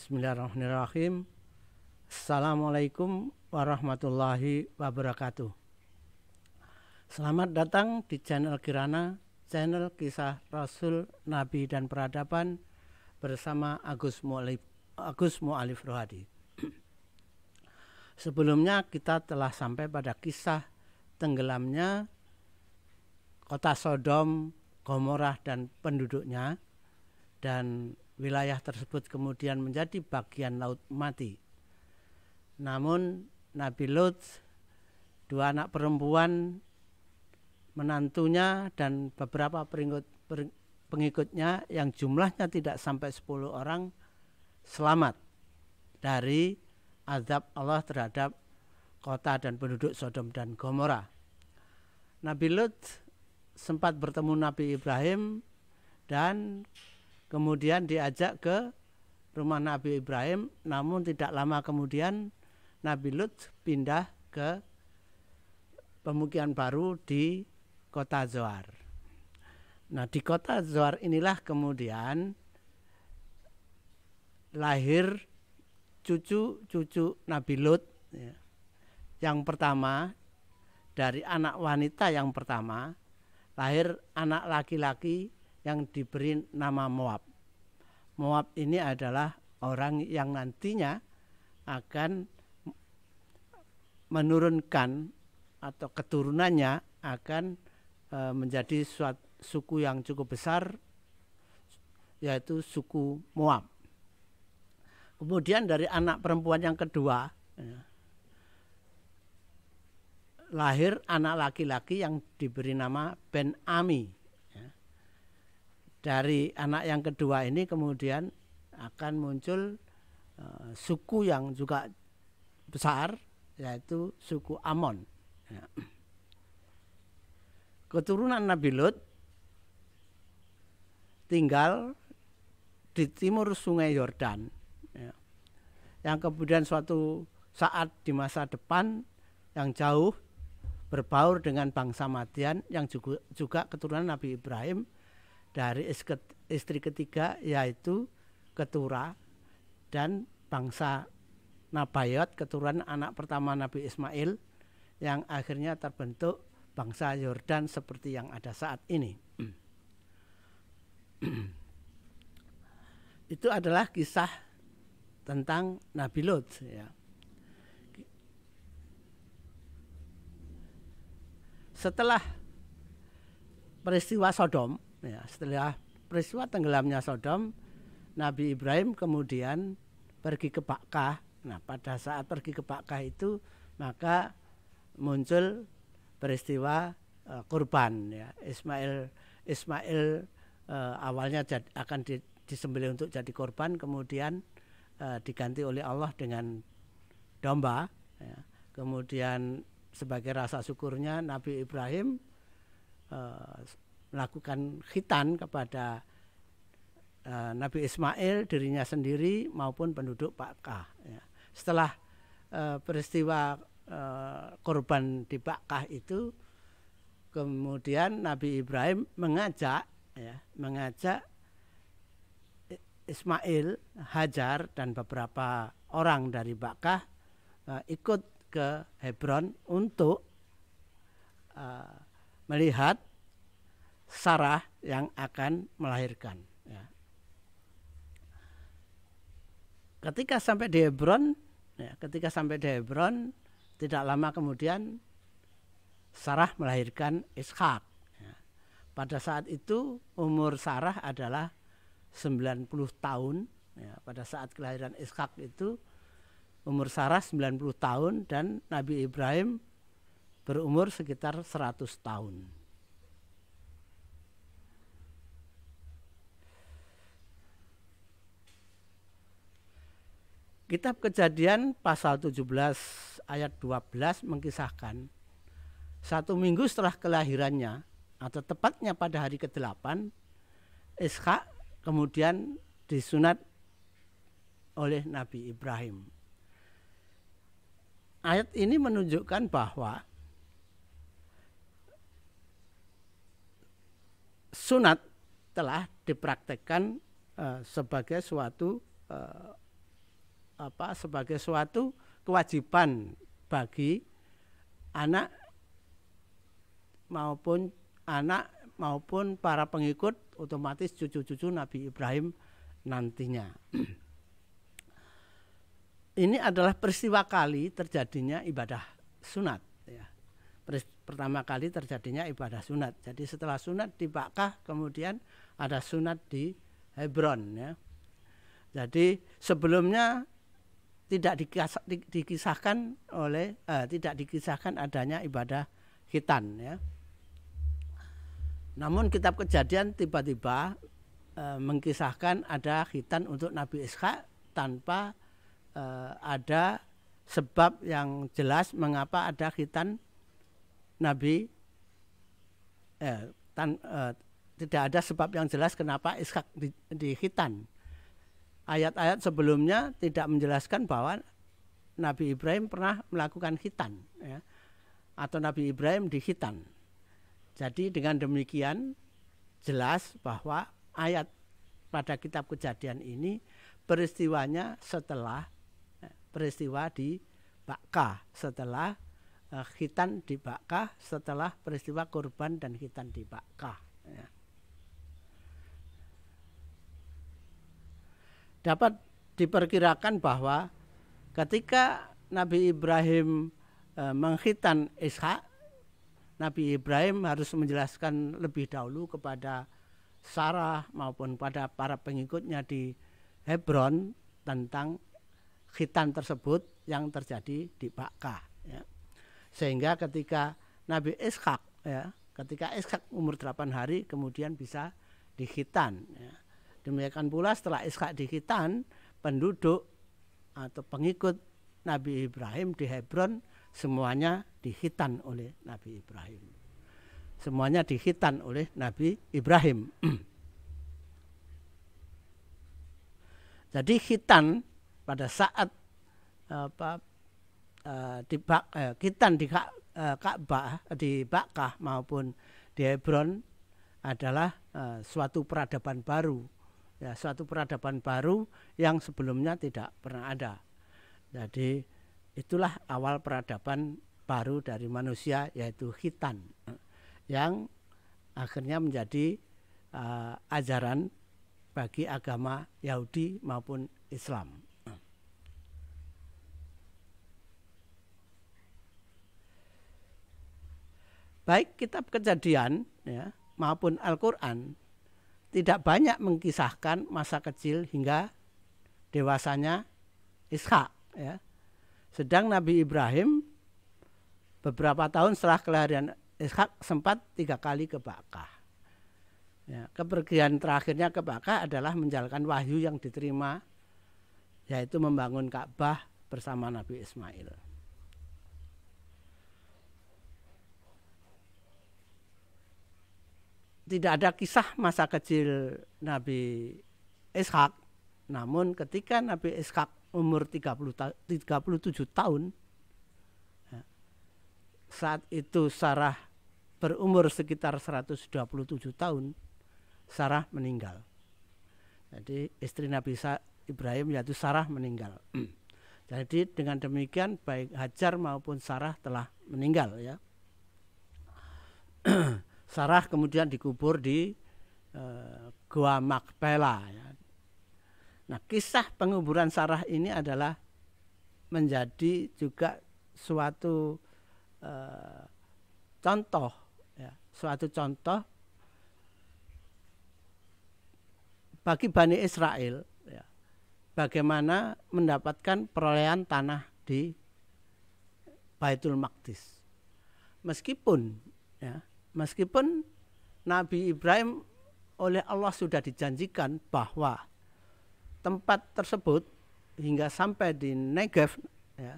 Bismillahirrahmanirrahim. Assalamualaikum warahmatullahi wabarakatuh. Selamat datang di channel Kirana, channel kisah Rasul, Nabi dan Peradaban bersama Agus Mu'alif Rohadi. Sebelumnya kita telah sampai pada kisah tenggelamnya kota Sodom, Gomorrah dan penduduknya, dan wilayah tersebut kemudian menjadi bagian laut mati. Namun Nabi Lut, dua anak perempuan, menantunya dan beberapa pengikutnya yang jumlahnya tidak sampai 10 orang selamat dari azab Allah terhadap kota dan penduduk Sodom dan Gomorrah. Nabi Lut sempat bertemu Nabi Ibrahim dan kemudian diajak ke rumah Nabi Ibrahim, namun tidak lama kemudian Nabi Lut pindah ke pemukiman baru di kota Zoar. Nah, di kota Zoar inilah kemudian lahir cucu-cucu Nabi Lut. Yang pertama, dari anak wanita yang pertama, lahir anak laki-laki yang diberi nama Moab. Moab ini adalah orang yang nantinya akan menurunkan atau keturunannya akan menjadi suatu suku yang cukup besar, yaitu suku Moab. Kemudian dari anak perempuan yang kedua lahir anak laki-laki yang diberi nama Ben-Ami. Dari anak yang kedua ini kemudian akan muncul suku yang juga besar, yaitu suku Amon. Keturunan Nabi Lut tinggal di timur sungai Yordan, yang kemudian suatu saat di masa depan yang jauh berbaur dengan bangsa Madian yang juga keturunan Nabi Ibrahim dari istri ketiga, yaitu Ketura, dan bangsa Nabayot, keturunan anak pertama Nabi Ismail, yang akhirnya terbentuk bangsa Yordan seperti yang ada saat ini. Itu adalah kisah tentang Nabi Lut. Setelah peristiwa Sodom, setelah peristiwa tenggelamnya Sodom, Nabi Ibrahim kemudian pergi ke Bakkah. Nah, pada saat pergi ke Bakkah itu maka muncul peristiwa kurban. Ismail awalnya akan disembelih untuk jadi korban, kemudian diganti oleh Allah dengan domba. Kemudian sebagai rasa syukurnya Nabi Ibrahim melakukan khitan kepada Nabi Ismail, dirinya sendiri maupun penduduk Bakkah. Setelah peristiwa korban di Bakkah itu, kemudian Nabi Ibrahim mengajak Ismail, Hajar dan beberapa orang dari Bakkah ikut ke Hebron untuk melihat Sarah yang akan melahirkan. Ketika sampai di Hebron, tidak lama kemudian Sarah melahirkan Ishak. Pada saat itu umur Sarah adalah 90 tahun. Pada saat kelahiran Ishak itu umur Sarah 90 tahun dan Nabi Ibrahim berumur sekitar 100 tahun. Kitab Kejadian pasal 17 ayat 12 mengkisahkan 1 minggu setelah kelahirannya, atau tepatnya pada hari ke-8, Ishak kemudian disunat oleh Nabi Ibrahim. Ayat ini menunjukkan bahwa sunat telah dipraktekkan sebagai suatu sebagai suatu kewajiban bagi anak maupun para pengikut, otomatis cucu-cucu Nabi Ibrahim nantinya. Ini adalah peristiwa kali terjadinya ibadah sunat. Ya. Pertama kali terjadinya ibadah sunat. Jadi setelah sunat di Bakkah, kemudian ada sunat di Hebron. Ya. Jadi sebelumnya tidak dikisahkan adanya ibadah khitan. Ya. Namun kitab Kejadian tiba-tiba mengkisahkan ada khitan untuk Nabi Ishak tanpa ada sebab yang jelas mengapa ada khitan Nabi. Tidak ada sebab yang jelas kenapa Ishak dikhitan. Ayat-ayat sebelumnya tidak menjelaskan bahwa Nabi Ibrahim pernah melakukan khitan, ya, atau Nabi Ibrahim dikhitan. Jadi dengan demikian jelas bahwa ayat pada kitab Kejadian ini peristiwanya setelah peristiwa di Bakkah, setelah khitan di Bakkah, setelah peristiwa kurban dan khitan di Bakkah. Ya. Dapat diperkirakan bahwa ketika Nabi Ibrahim mengkhitan Ishak, Nabi Ibrahim harus menjelaskan lebih dahulu kepada Sarah maupun pada para pengikutnya di Hebron tentang khitan tersebut yang terjadi di Bakkah. Ya. Sehingga ketika Nabi Ishak, ya, ketika Ishak umur 8 hari kemudian bisa dikhitan. Ya. Demikian pula setelah Ishak dikhitan, penduduk atau pengikut Nabi Ibrahim di Hebron semuanya dikhitan oleh Nabi Ibrahim. Semuanya dikhitan oleh Nabi Ibrahim. Jadi khitan pada saat khitan di Ka'bah, di Bakkah maupun di Hebron adalah suatu peradaban baru. Ya, suatu peradaban baru yang sebelumnya tidak pernah ada. Jadi itulah awal peradaban baru dari manusia, yaitu khitan, yang akhirnya menjadi ajaran bagi agama Yahudi maupun Islam. Baik kitab Kejadian, ya, maupun Al-Quran tidak banyak mengkisahkan masa kecil hingga dewasanya Ishak. Ya. Sedang Nabi Ibrahim beberapa tahun setelah kelahiran Ishak sempat 3 kali ke Bakkah. Ya, kepergian terakhirnya ke Bakkah adalah menjalankan wahyu yang diterima, yaitu membangun Ka'bah bersama Nabi Ismail. Tidak ada kisah masa kecil Nabi Ishak, namun ketika Nabi Ishak umur 37 tahun, saat itu Sarah berumur sekitar 127 tahun, Sarah meninggal. Jadi istri Nabi Ibrahim yaitu Sarah meninggal. Jadi dengan demikian baik Hajar maupun Sarah telah meninggal, ya. Sarah kemudian dikubur di Gua Makpela. Ya. Nah, kisah penguburan Sarah ini adalah menjadi juga suatu contoh, ya, suatu contoh bagi Bani Israel, ya, bagaimana mendapatkan perolehan tanah di Baitul Maqdis. Meskipun Nabi Ibrahim oleh Allah sudah dijanjikan bahwa tempat tersebut hingga sampai di Negev, ya,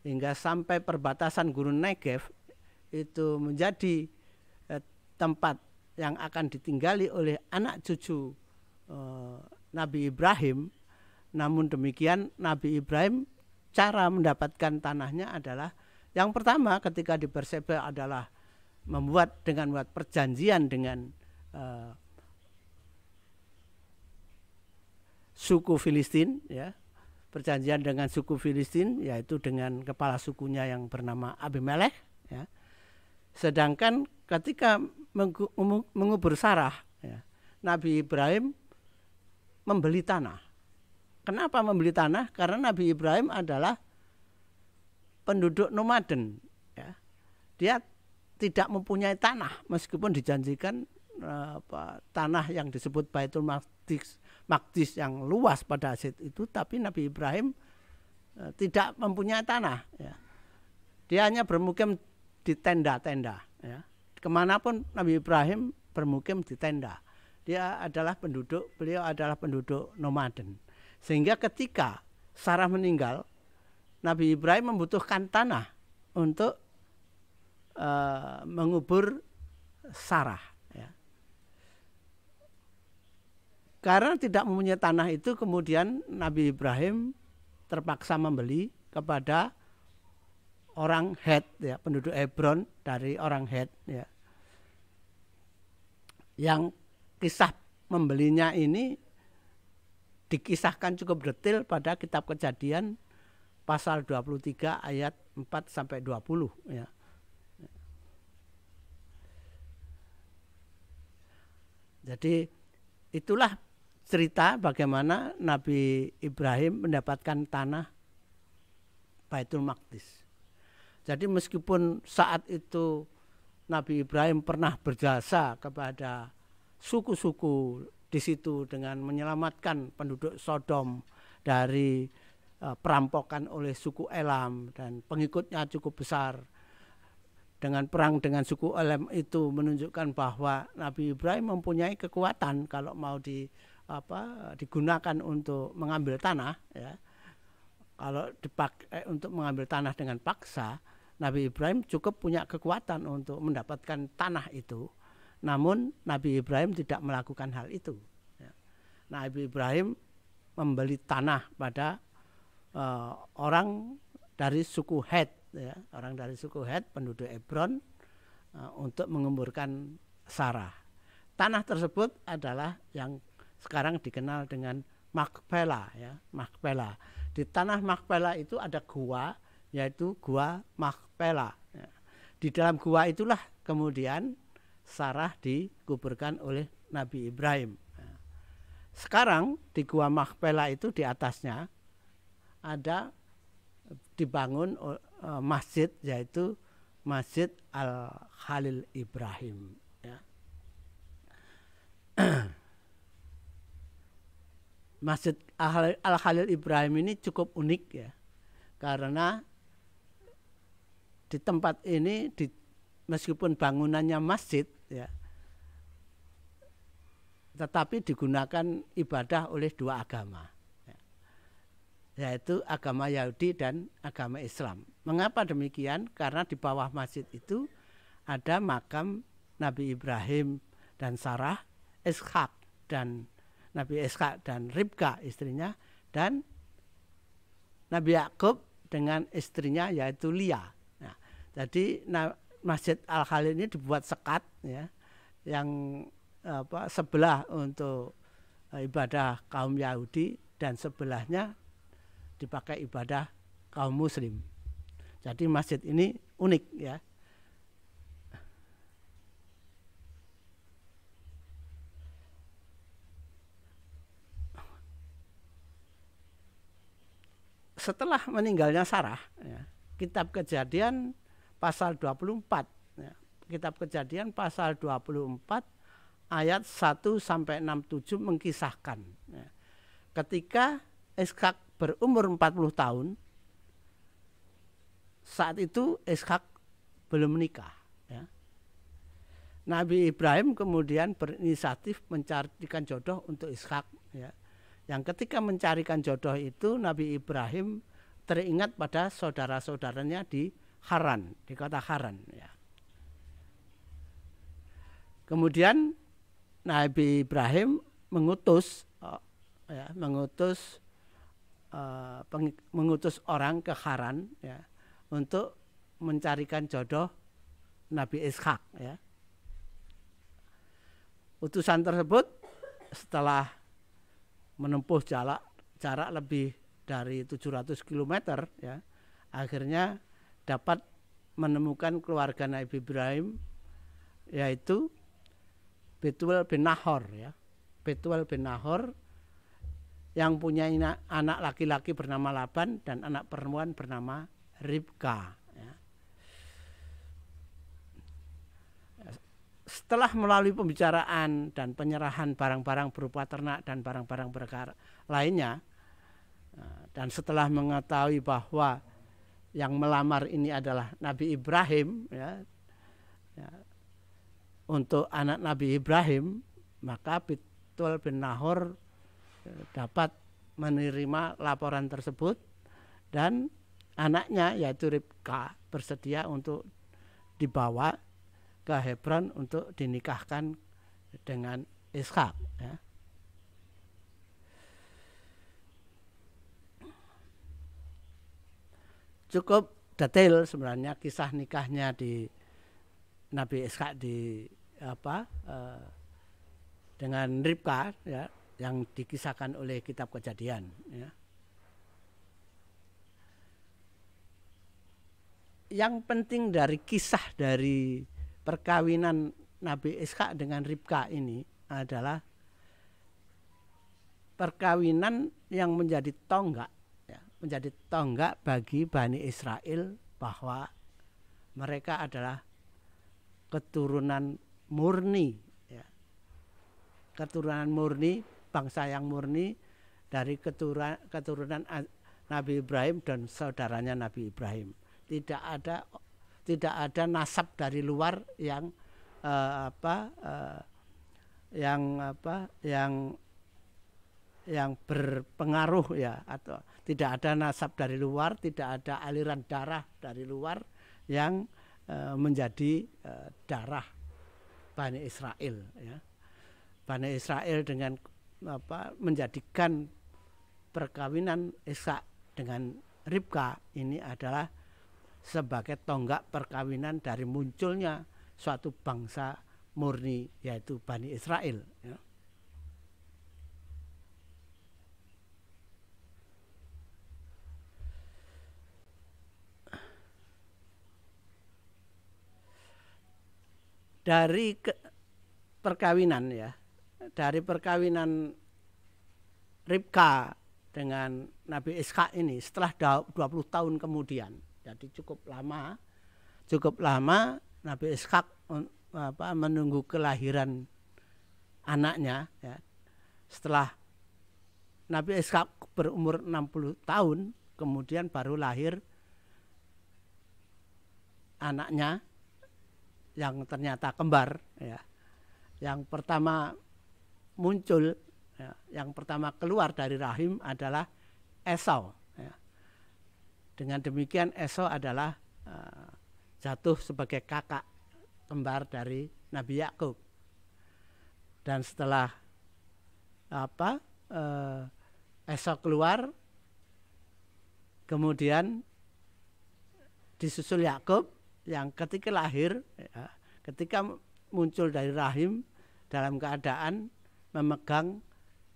hingga sampai perbatasan gurun Negev itu menjadi tempat yang akan ditinggali oleh anak cucu Nabi Ibrahim. Namun demikian Nabi Ibrahim cara mendapatkan tanahnya adalah yang pertama ketika di Berseba adalah membuat perjanjian dengan suku Filistin, ya, perjanjian dengan suku Filistin, yaitu dengan kepala sukunya yang bernama Abimelekh, ya. Sedangkan ketika mengubur Sarah, ya, Nabi Ibrahim membeli tanah. Kenapa membeli tanah? Karena Nabi Ibrahim adalah penduduk nomaden, ya. Dia tidak mempunyai tanah meskipun dijanjikan tanah yang disebut Baitul Maqdis yang luas pada saat itu, tapi Nabi Ibrahim tidak mempunyai tanah, ya. Dia hanya bermukim di tenda-tenda, ya. Kemanapun Nabi Ibrahim bermukim di tenda. Beliau adalah penduduk nomaden. Sehingga ketika Sarah meninggal, Nabi Ibrahim membutuhkan tanah untuk mengubur Sarah, ya. Karena tidak mempunyai tanah itu, kemudian Nabi Ibrahim terpaksa membeli kepada orang Het, ya, penduduk Hebron dari orang Het, ya. Yang kisah membelinya ini dikisahkan cukup detail pada kitab Kejadian pasal 23 ayat 4 sampai 20, ya. Jadi itulah cerita bagaimana Nabi Ibrahim mendapatkan tanah Baitul Maqdis. Jadi meskipun saat itu Nabi Ibrahim pernah berjasa kepada suku-suku di situ dengan menyelamatkan penduduk Sodom dari perampokan oleh suku Elam dan pengikutnya cukup besar. Dengan perang dengan suku Elam itu menunjukkan bahwa Nabi Ibrahim mempunyai kekuatan kalau mau digunakan untuk mengambil tanah, ya. Kalau dipakai untuk mengambil tanah dengan paksa, Nabi Ibrahim cukup punya kekuatan untuk mendapatkan tanah itu. Namun Nabi Ibrahim tidak melakukan hal itu, ya. Nabi Ibrahim membeli tanah pada orang dari suku Het, ya, orang dari suku Het, penduduk Hebron, untuk menguburkan Sarah. Tanah tersebut adalah yang sekarang dikenal dengan Makpela, ya, Makpela. Di tanah Makpela itu ada gua, yaitu gua Makpela, ya. Di dalam gua itulah kemudian Sarah dikuburkan oleh Nabi Ibrahim. Sekarang di gua Makpela itu di atasnya ada dibangun masjid, yaitu Masjid Al-Khalil Ibrahim, ya. Masjid Al-Khalil Ibrahim ini cukup unik, ya, karena di tempat ini meskipun bangunannya masjid, ya, tetapi digunakan ibadah oleh dua agama, ya, yaitu agama Yahudi dan agama Islam. Mengapa demikian? Karena di bawah masjid itu ada makam Nabi Ibrahim dan Sarah, Ishak dan Nabi Ishak dan Ribka istrinya, dan Nabi Yakub dengan istrinya yaitu Lia. Nah, jadi Masjid Al-Khalil ini dibuat sekat, ya, yang sebelah untuk ibadah kaum Yahudi dan sebelahnya dipakai ibadah kaum Muslim. Jadi masjid ini unik, ya. Setelah meninggalnya Sarah, ya, kitab Kejadian pasal 24, ya, kitab Kejadian pasal 24 ayat 1 sampai 67 mengkisahkan, ya, ketika Ishak berumur 40 tahun, saat itu Ishak belum menikah, ya. Nabi Ibrahim kemudian berinisiatif mencarikan jodoh untuk Ishak, ya. Yang ketika mencarikan jodoh itu Nabi Ibrahim teringat pada saudara-saudaranya di Haran, di kota Haran, ya. Kemudian Nabi Ibrahim mengutus orang ke Haran, ya, untuk mencarikan jodoh Nabi Ishak, ya. Utusan tersebut setelah menempuh jarak lebih dari 700 km ya, akhirnya dapat menemukan keluarga Nabi Ibrahim, yaitu Betuel bin Nahor ya. Betuel bin Nahor yang punya anak laki-laki bernama Laban dan anak perempuan bernama Ribka ya. Setelah melalui pembicaraan dan penyerahan barang-barang berupa ternak dan barang-barang berharga lainnya, dan setelah mengetahui bahwa yang melamar ini adalah Nabi Ibrahim ya, untuk anak Nabi Ibrahim, maka Betuel bin Nahor dapat menerima laporan tersebut dan anaknya yaitu Ribka bersedia untuk dibawa ke Hebron untuk dinikahkan dengan Ishak ya. Cukup detail sebenarnya kisah nikahnya di Nabi Ishak dengan Ribka ya, yang dikisahkan oleh kitab Kejadian ya. Yang penting dari kisah dari perkawinan Nabi Ishak dengan Ribka ini adalah perkawinan yang menjadi tonggak ya, menjadi tonggak bagi Bani Israel bahwa mereka adalah keturunan murni ya. Keturunan murni, bangsa yang murni dari keturunan Nabi Ibrahim dan saudaranya Nabi Ibrahim. Tidak ada nasab dari luar yang yang berpengaruh ya, atau tidak ada nasab dari luar, tidak ada aliran darah dari luar yang menjadi darah Bani Israel ya. Bani Israel dengan menjadikan perkawinan Ishak dengan Ribka ini adalah sebagai tonggak perkawinan dari munculnya suatu bangsa murni yaitu Bani Israel ya. Dari perkawinan ya, dari perkawinan Ribka dengan Nabi Ishak ini setelah 20 tahun kemudian, jadi cukup lama Nabi Ishak menunggu kelahiran anaknya ya. Setelah Nabi Ishak berumur 60 tahun kemudian baru lahir anaknya yang ternyata kembar ya. Yang pertama muncul ya, yang pertama keluar dari rahim adalah Esau ya. Dengan demikian Esau adalah jatuh sebagai kakak kembar dari Nabi Yakub. Dan setelah Esau keluar, kemudian disusul Yakub yang ketika lahir ya, ketika muncul dari rahim dalam keadaan memegang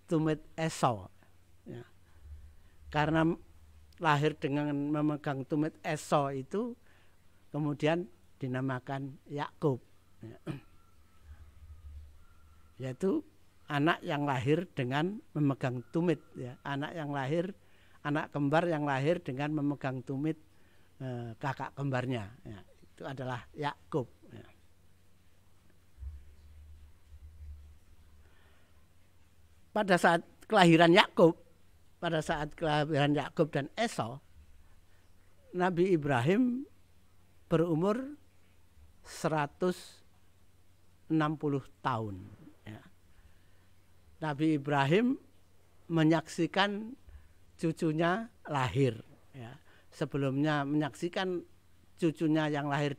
tumit Esau ya. Karena lahir dengan memegang tumit Esau itu kemudian dinamakan Yakub ya. Yaitu anak yang lahir dengan memegang tumit ya. Anak kembar yang lahir dengan memegang tumit kakak kembarnya ya. Itu adalah Yakub ya. Pada saat kelahiran Yakub dan Esau, Nabi Ibrahim berumur 160 tahun ya. Nabi Ibrahim menyaksikan cucunya lahir ya. Sebelumnya menyaksikan cucunya yang lahir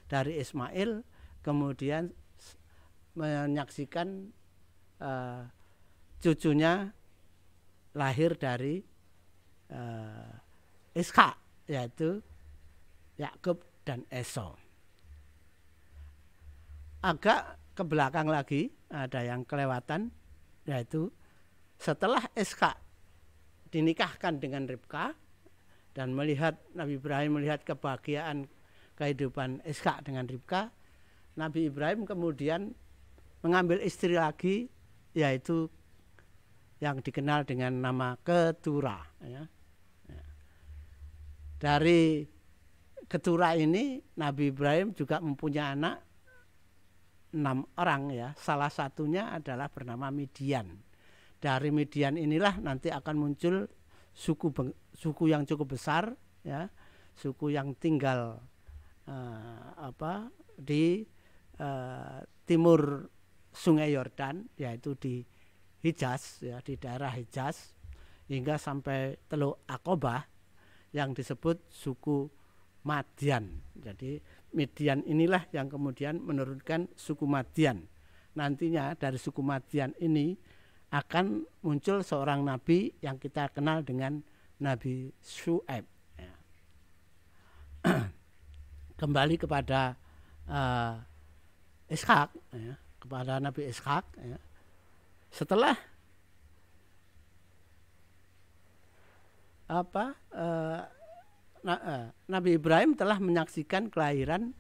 dari Ismail, kemudian menyaksikan cucunya lahir dari Ishak, yaitu Yakub dan Esau. Agak ke belakang lagi ada yang kelewatan, yaitu setelah Ishak dinikahkan dengan Ribka dan Nabi Ibrahim melihat kebahagiaan kehidupan Ishak dengan Ribka, Nabi Ibrahim kemudian mengambil istri lagi, yaitu yang dikenal dengan nama Keturah. Ya. Dari Keturah ini Nabi Ibrahim juga mempunyai anak 6 orang ya. Salah satunya adalah bernama Midian. Dari Midian inilah nanti akan muncul suku yang cukup besar ya, suku yang tinggal di timur Sungai Yordan, yaitu di Hijaz ya, di daerah Hijaz hingga sampai Teluk Aqobah yang disebut suku Madian. Jadi Midian inilah yang kemudian menurunkan suku Madian. Nantinya dari suku Madian ini akan muncul seorang nabi yang kita kenal dengan Nabi Syuaib. Ya. Kembali kepada Ishak, ya, kepada Nabi Ishak. Ya. Setelah Nabi Ibrahim telah menyaksikan kelahiran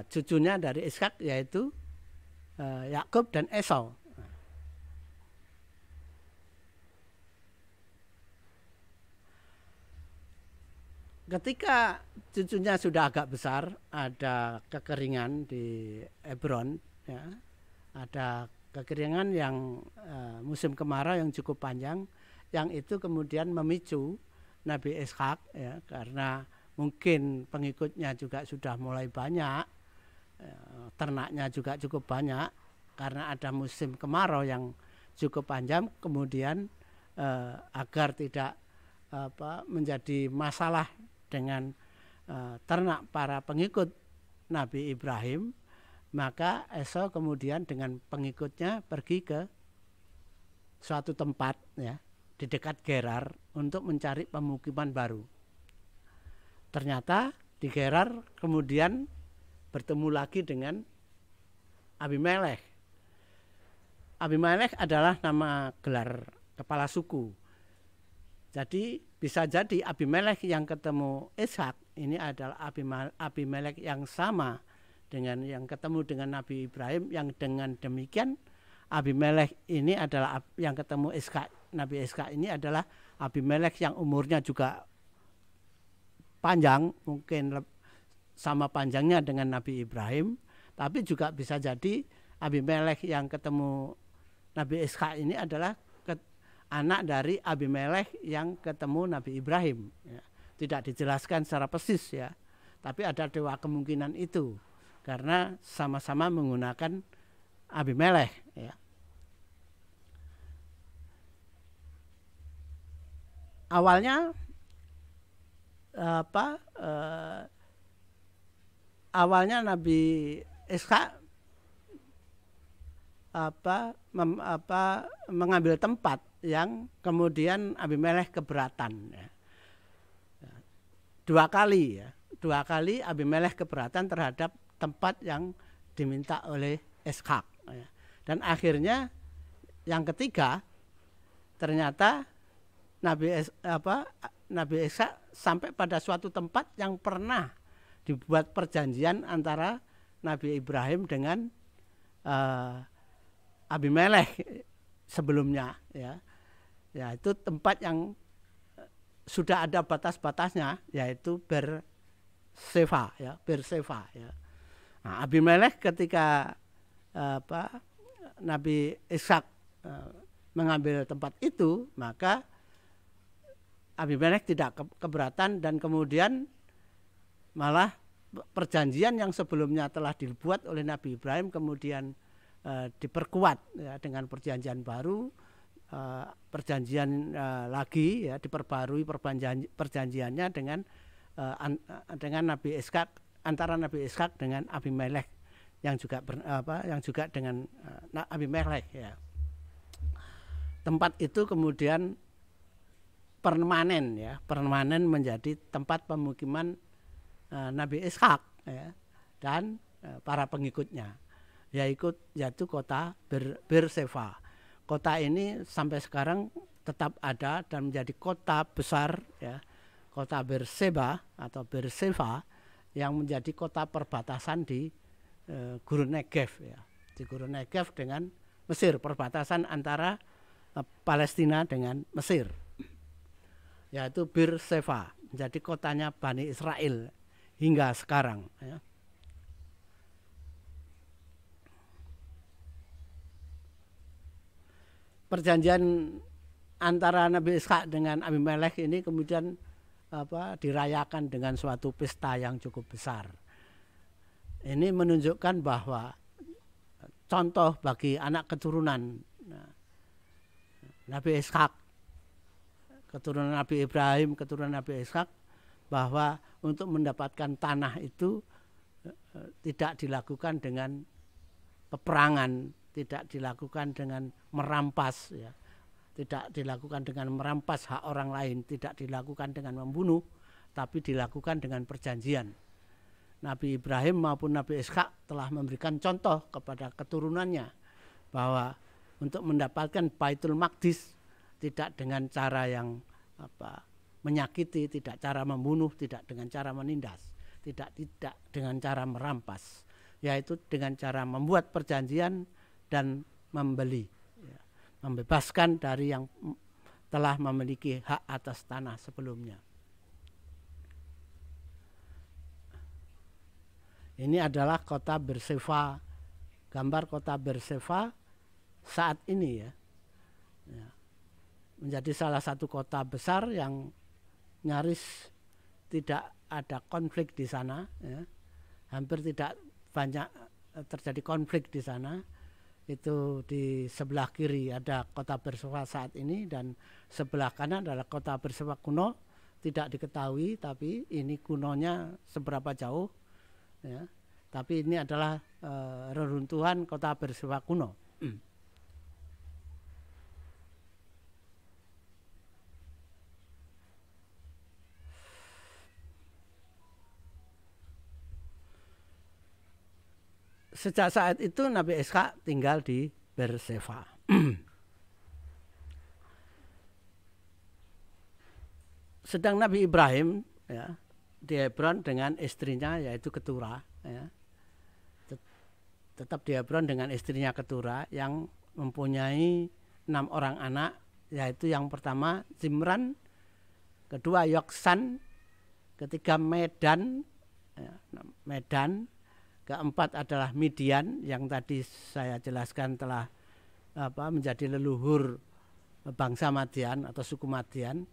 cucunya dari Ishak, yaitu Yakub dan Esau. Ketika cucunya sudah agak besar, ada kekeringan di Hebron, ya, ada kekeringan yang musim kemarau yang cukup panjang, yang itu kemudian memicu Nabi Ishak ya, karena mungkin pengikutnya juga sudah mulai banyak, ternaknya juga cukup banyak, karena ada musim kemarau yang cukup panjang, kemudian agar tidak menjadi masalah dengan ternak para pengikut Nabi Ibrahim, maka Esau kemudian dengan pengikutnya pergi ke suatu tempat ya, di dekat Gerar untuk mencari pemukiman baru. Ternyata di Gerar kemudian bertemu lagi dengan Abimelek. Abimelek adalah nama gelar kepala suku. Jadi bisa jadi Abimelek yang ketemu Ishak ini adalah Abimelek yang sama dengan yang ketemu dengan Nabi Ibrahim, yang dengan demikian Abimelek ini adalah yang ketemu Ishak, Nabi Ishak ini adalah Abimelek yang umurnya juga panjang, mungkin sama panjangnya dengan Nabi Ibrahim, tapi juga bisa jadi Abimelek yang ketemu Nabi Ishak ini adalah anak dari Abimelek yang ketemu Nabi Ibrahim. Ya. Tidak dijelaskan secara persis ya, tapi ada dua kemungkinan itu karena sama-sama menggunakan Abimelek. Ya. Awalnya awalnya Nabi Ishak mengambil tempat yang kemudian Abimelek keberatan ya. Dua kali Abimelek keberatan terhadap tempat yang diminta oleh Ishak ya. Dan akhirnya yang ketiga ternyata Nabi Ishak sampai pada suatu tempat yang pernah dibuat perjanjian antara Nabi Ibrahim dengan Abimelek sebelumnya ya. Ya, itu tempat yang sudah ada batas-batasnya, yaitu Berseba ya, Berseba ya. Nah, Abimelek ketika Nabi Ishak mengambil tempat itu, maka Abimelek tidak keberatan dan kemudian malah perjanjian yang sebelumnya telah dibuat oleh Nabi Ibrahim kemudian diperkuat ya, dengan perjanjian baru, perjanjian lagi ya, diperbarui perjanjiannya dengan Nabi Ishak, antara Nabi Ishak dengan Abimelek yang juga dengan Abimelek ya. Tempat itu kemudian permanen menjadi tempat pemukiman Nabi Ishak ya, dan para pengikutnya, yaitu kota Berseba. Kota ini sampai sekarang tetap ada dan menjadi kota besar, ya, kota Berseba atau Berseva yang menjadi kota perbatasan di Gurun Negev, ya, di Gurun Negev dengan Mesir, perbatasan antara Palestina dengan Mesir, yaitu Berseva, menjadi kotanya Bani Israel hingga sekarang, ya. Perjanjian antara Nabi Ishak dengan Abimelekh ini kemudian dirayakan dengan suatu pesta yang cukup besar. Ini menunjukkan bahwa contoh bagi anak keturunan Nabi Ishak, keturunan Nabi Ibrahim, keturunan Nabi Ishak, bahwa untuk mendapatkan tanah itu tidak dilakukan dengan peperangan, tidak dilakukan dengan merampas, ya, tidak dilakukan dengan merampas hak orang lain, tidak dilakukan dengan membunuh, tapi dilakukan dengan perjanjian. Nabi Ibrahim maupun Nabi Ishak telah memberikan contoh kepada keturunannya bahwa untuk mendapatkan Baitul Maqdis tidak dengan cara yang menyakiti, tidak cara membunuh, tidak dengan cara menindas, tidak dengan cara merampas, yaitu dengan cara membuat perjanjian dan membeli, ya, membebaskan dari yang telah memiliki hak atas tanah sebelumnya. Ini adalah kota Berseva, gambar kota Berseva saat ini, ya, menjadi salah satu kota besar yang nyaris tidak ada konflik di sana, ya. Hampir tidak banyak terjadi konflik di sana. Itu di sebelah kiri ada kota Berseva saat ini dan sebelah kanan adalah kota Berseva kuno, tidak diketahui tapi ini kunonya seberapa jauh, ya. Tapi ini adalah reruntuhan kota Berseva kuno. Sejak saat itu Nabi Ishak tinggal di Berseva. Sedang Nabi Ibrahim, ya, di Hebron dengan istrinya yaitu Ketura, ya, tetap di Hebron dengan istrinya Ketura yang mempunyai 6 orang anak, yaitu yang pertama Zimran, kedua Yoksan, ketiga Medan, ya, Medan, keempat adalah Midian yang tadi saya jelaskan telah menjadi leluhur bangsa Madian atau suku Madian.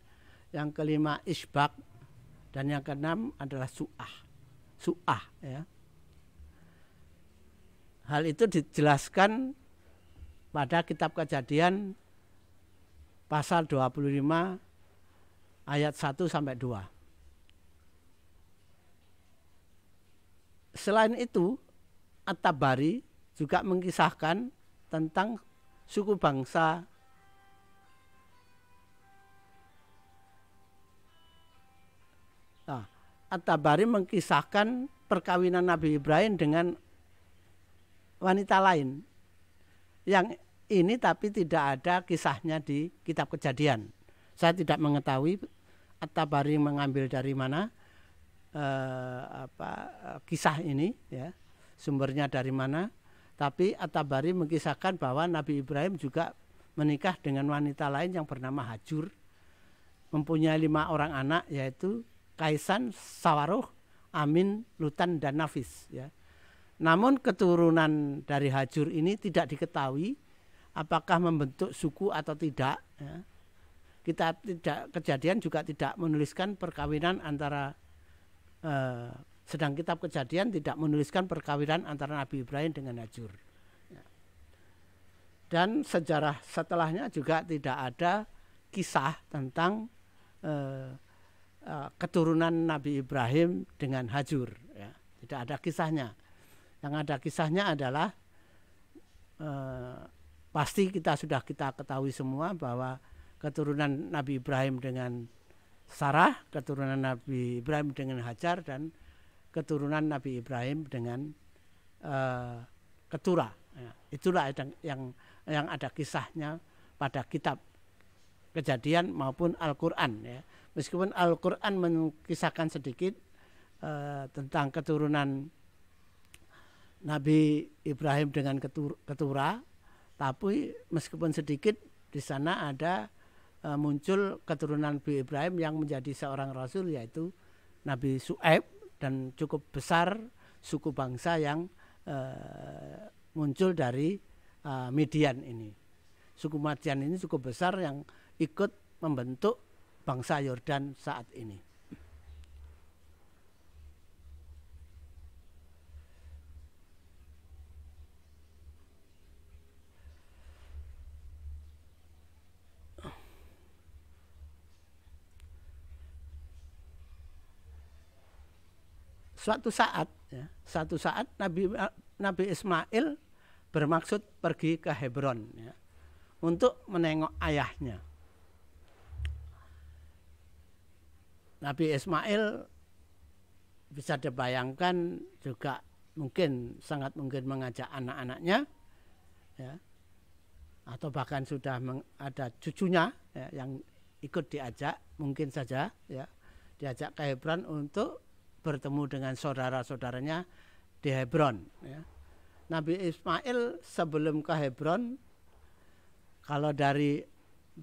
Yang kelima Isbak dan yang keenam adalah Su'ah, ya. Hal itu dijelaskan pada kitab Kejadian pasal 25 ayat 1 sampai 2. Selain itu, At-Tabari juga mengisahkan tentang suku bangsa At-Tabari mengisahkan perkawinan Nabi Ibrahim dengan wanita lain. Yang ini tapi tidak ada kisahnya di kitab Kejadian. Saya tidak mengetahui At-Tabari mengambil dari mana kisah ini, ya, sumbernya dari mana, tapi At-Tabari mengisahkan bahwa Nabi Ibrahim juga menikah dengan wanita lain yang bernama Hajur, mempunyai 5 orang anak yaitu Kaisan, Sawaruh, Amin, Lutan dan Nafis, ya. Namun keturunan dari Hajur ini tidak diketahui apakah membentuk suku atau tidak, ya. Kejadian juga tidak menuliskan perkawinan antara sedang kitab Kejadian tidak menuliskan perkawinan antara Nabi Ibrahim dengan Hajur, ya. Dan sejarah setelahnya juga tidak ada kisah tentang keturunan Nabi Ibrahim dengan Hajur, ya. Tidak ada kisahnya. Yang ada kisahnya adalah pasti sudah kita ketahui semua bahwa keturunan Nabi Ibrahim dengan Sarah, keturunan Nabi Ibrahim dengan Hajar, dan keturunan Nabi Ibrahim dengan Ketura. Ya, itulah yang ada kisahnya pada kitab Kejadian maupun Al-Quran ya. Meskipun Al-Quran mengisahkan sedikit tentang keturunan Nabi Ibrahim dengan ketura, tapi meskipun sedikit di sana ada muncul keturunan Nabi Ibrahim yang menjadi seorang rasul, yaitu Nabi Syuaib, dan cukup besar suku bangsa yang muncul dari Midian ini. Suku Midian ini cukup besar yang ikut membentuk bangsa Yordan saat ini. Suatu saat Nabi Ismail bermaksud pergi ke Hebron ya, untuk menengok ayahnya. Nabi Ismail bisa dibayangkan juga sangat mungkin mengajak anak-anaknya ya, atau bahkan sudah ada cucunya ya, yang ikut diajak, mungkin saja ya, diajak ke Hebron untuk bertemu dengan saudara-saudaranya di Hebron ya. Nabi Ismail sebelum ke Hebron, kalau dari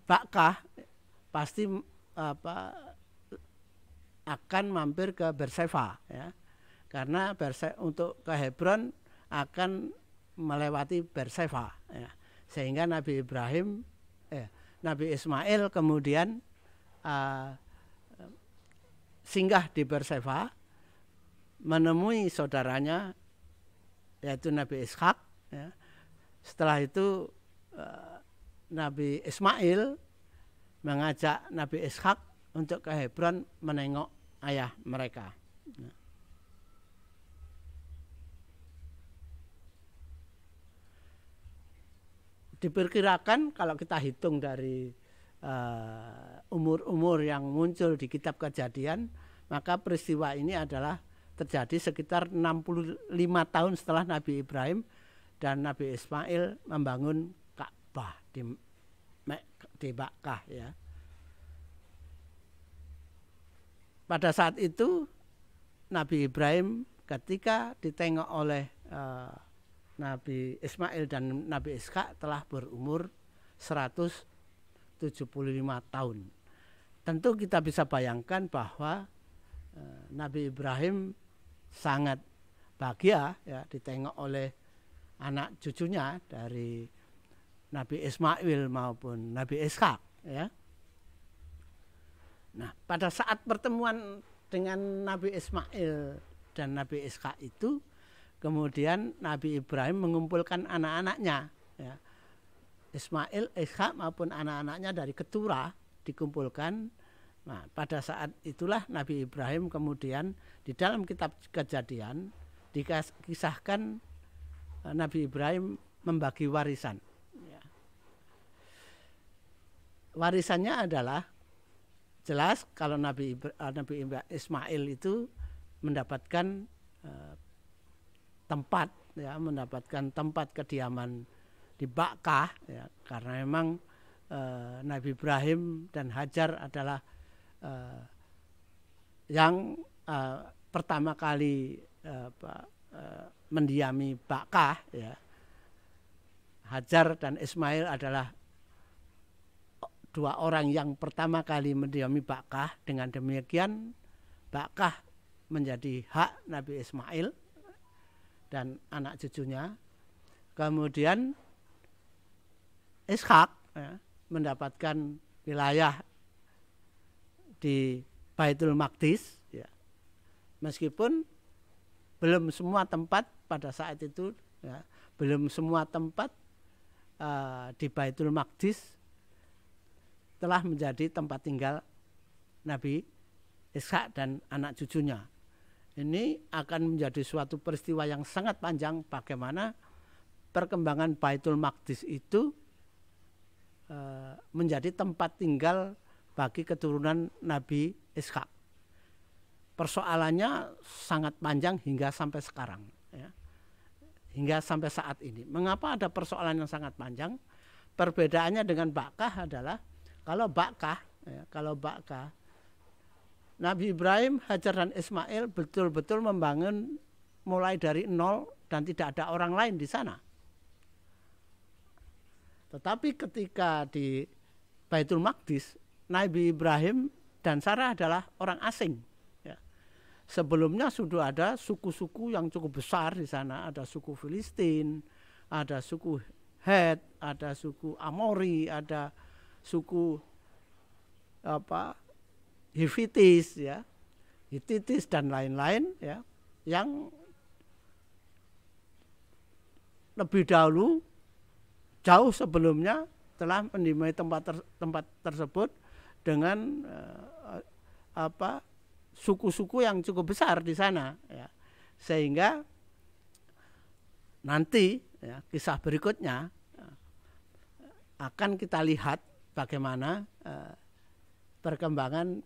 Bakkah pasti akan mampir ke Berseba ya. Karena untuk ke Hebron akan melewati Berseba ya. Sehingga Nabi Ismail kemudian singgah di Berseba, menemui saudaranya yaitu Nabi Ishak ya. Setelah itu Nabi Ismail mengajak Nabi Ishak untuk ke Hebron menengok ayah mereka. Diperkirakan kalau kita hitung dari umur-umur yang muncul di kitab Kejadian, maka peristiwa ini adalah terjadi sekitar 65 tahun setelah Nabi Ibrahim dan Nabi Ismail membangun Ka'bah di Bakkah ya. Pada saat itu Nabi Ibrahim ketika ditengok oleh Nabi Ismail dan Nabi Ishak telah berumur 175 tahun. Tentu kita bisa bayangkan bahwa Nabi Ibrahim sangat bahagia ya ditengok oleh anak cucunya dari Nabi Ismail maupun Nabi Ishak ya. Nah, pada saat pertemuan dengan Nabi Ismail dan Nabi Ishak itu, kemudian Nabi Ibrahim mengumpulkan anak-anaknya ya. Ismail, Ishak maupun anak-anaknya dari ketura dikumpulkan. Nah, pada saat itulah Nabi Ibrahim kemudian di dalam kitab Kejadian dikisahkan Nabi Ibrahim membagi warisan. Ya. Warisannya adalah jelas kalau Nabi Ismail itu mendapatkan tempat ya, mendapatkan tempat kediaman di Bakkah ya, karena memang Nabi Ibrahim dan Hajar adalah yang pertama kali mendiami Bakkah ya. Hajar dan Ismail adalah dua orang yang pertama kali mendiami Bakkah. Dengan demikian Bakkah menjadi hak Nabi Ismail dan anak cucunya. Kemudian Ishak ya, mendapatkan wilayah di Baitul Maqdis ya. Meskipun belum semua tempat pada saat itu ya, belum semua tempat di Baitul Maqdis telah menjadi tempat tinggal Nabi Ishak dan anak cucunya. Ini akan menjadi suatu peristiwa yang sangat panjang bagaimana perkembangan Baitul Maqdis itu menjadi tempat tinggal bagi keturunan Nabi Ishak. Persoalannya sangat panjang hingga sampai sekarang ya. Hingga sampai saat ini. Mengapa ada persoalan yang sangat panjang? Perbedaannya dengan Bakkah adalah Kalau Ba'kah, Nabi Ibrahim, Hajar dan Ismail betul-betul membangun mulai dari nol dan tidak ada orang lain di sana. Tetapi ketika di Baitul Maqdis, Nabi Ibrahim dan Sarah adalah orang asing. Ya. Sebelumnya sudah ada suku-suku yang cukup besar di sana. Ada suku Filistin, ada suku Het, ada suku Amori, ada suku Hivitis, ya, Hititis dan lain-lain, ya, yang lebih dahulu jauh sebelumnya telah menimai tempat tersebut dengan suku-suku yang cukup besar di sana, ya. Sehingga nanti, ya, kisah berikutnya akan kita lihat bagaimana perkembangan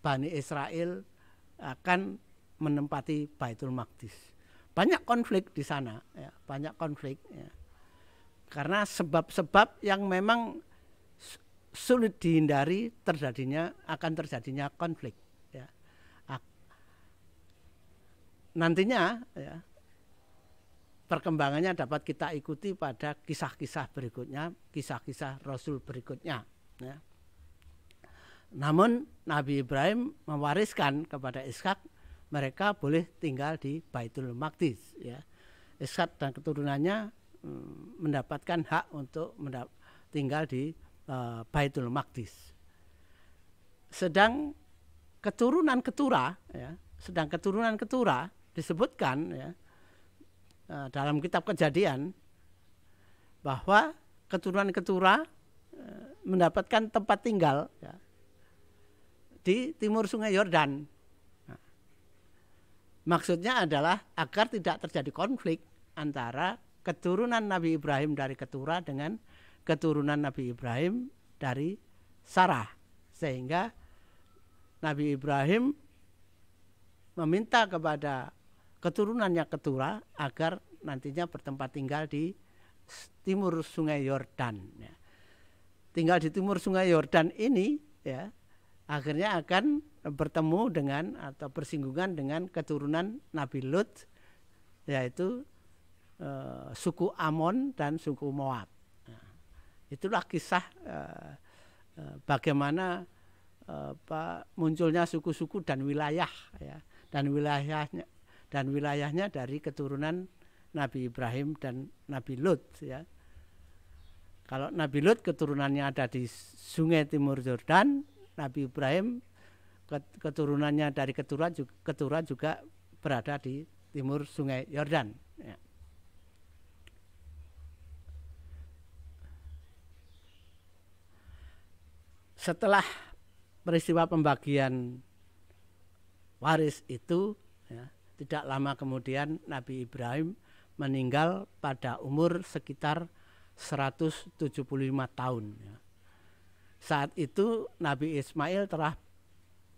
Bani Israel akan menempati Baitul Maqdis. Banyak konflik di sana, ya, banyak konflik, ya. Karena sebab-sebab yang memang sulit dihindari akan terjadinya konflik, ya. Nantinya, ya, perkembangannya dapat kita ikuti pada kisah-kisah berikutnya, kisah-kisah Rasul berikutnya, ya. Namun Nabi Ibrahim mewariskan kepada Ishak, mereka boleh tinggal di Baitul Maqdis, ya. Ishak dan keturunannya mendapatkan hak untuk tinggal di Baitul Maqdis. Sedang keturunan Ketura disebutkan, ya, dalam kitab Kejadian bahwa keturunan Ketura mendapatkan tempat tinggal, ya, di timur Sungai Yordan. Nah, maksudnya adalah agar tidak terjadi konflik antara keturunan Nabi Ibrahim dari Ketura dengan keturunan Nabi Ibrahim dari Sarah, sehingga Nabi Ibrahim meminta kepada keturunannya Ketura agar nantinya bertempat tinggal di timur Sungai Yordan, ya. Tinggal di timur Sungai Yordan ini, ya, akhirnya akan bertemu dengan atau bersinggungan dengan keturunan Nabi Lut, yaitu suku Amon dan suku Moab. Nah, itulah kisah bagaimana munculnya suku-suku dan wilayah, ya, dan wilayahnya dari keturunan Nabi Ibrahim dan Nabi Lut, ya. Kalau Nabi Lut keturunannya ada di Sungai Timur Yordan, Nabi Ibrahim keturunannya dari Ketura juga berada di timur Sungai Yordan, ya. Setelah peristiwa pembagian waris itu, ya, tidak lama kemudian Nabi Ibrahim meninggal pada umur sekitar 175 tahun, ya. Saat itu Nabi Ismail telah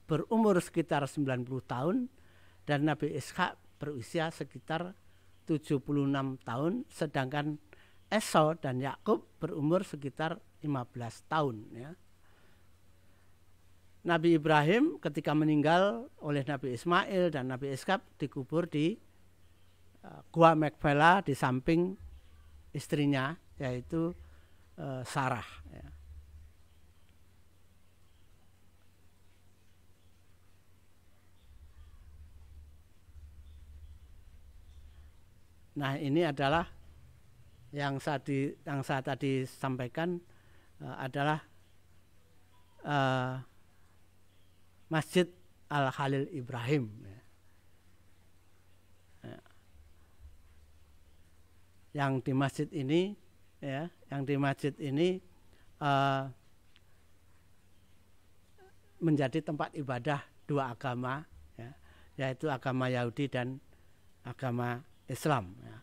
berumur sekitar 90 tahun dan Nabi Ishak berusia sekitar 76 tahun, sedangkan Esau dan Yakub berumur sekitar 15 tahun, ya. Nabi Ibrahim ketika meninggal oleh Nabi Ismail dan Nabi Ishak dikubur di Gua Makpela di samping istrinya, yaitu Sarah, ya. Nah, ini adalah yang saya tadi sampaikan, adalah Masjid Al-Khalil Ibrahim, ya. Yang di masjid ini, ya, menjadi tempat ibadah dua agama, ya, yaitu agama Yahudi dan agama Islam, ya.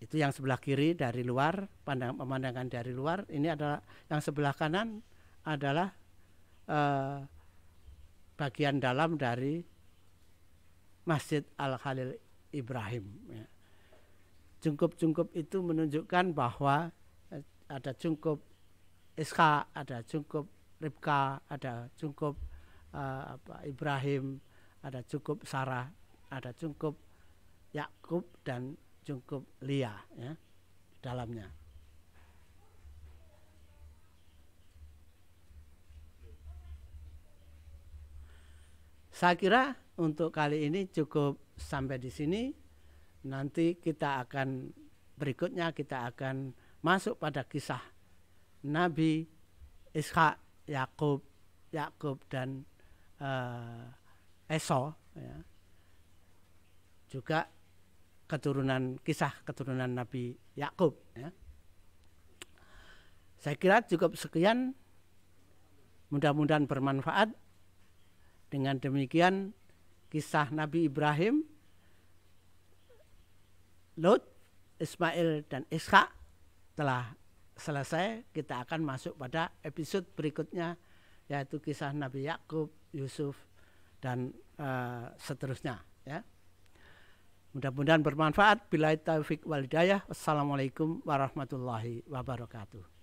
Itu yang sebelah kiri dari luar, pemandangan dari luar. Ini adalah yang sebelah kanan adalah bagian dalam dari Masjid Al-Khalil Ibrahim, ya. Cungkup-cungkup itu menunjukkan bahwa ada cungkup Ishak, ada cukup Ribka, ada cukup Ibrahim, ada cukup Sarah, ada cukup Yakub dan cukup Lia ya dalamnya. Saya kira untuk kali ini cukup sampai di sini. Nanti kita akan berikutnya kita akan masuk pada kisah Nabi Ishak, Yakub dan Esau ya. Juga kisah keturunan Nabi Yakub ya. Saya kira cukup sekian. Mudah-mudahan bermanfaat. Dengan demikian kisah Nabi Ibrahim, Lot, Ismail dan Ishak telah selesai. Kita akan masuk pada episode berikutnya, yaitu kisah Nabi Yakub, Yusuf dan seterusnya ya. Mudah-mudahan bermanfaat. Billahi taufik wal hidayah. Wassalamualaikum warahmatullahi wabarakatuh.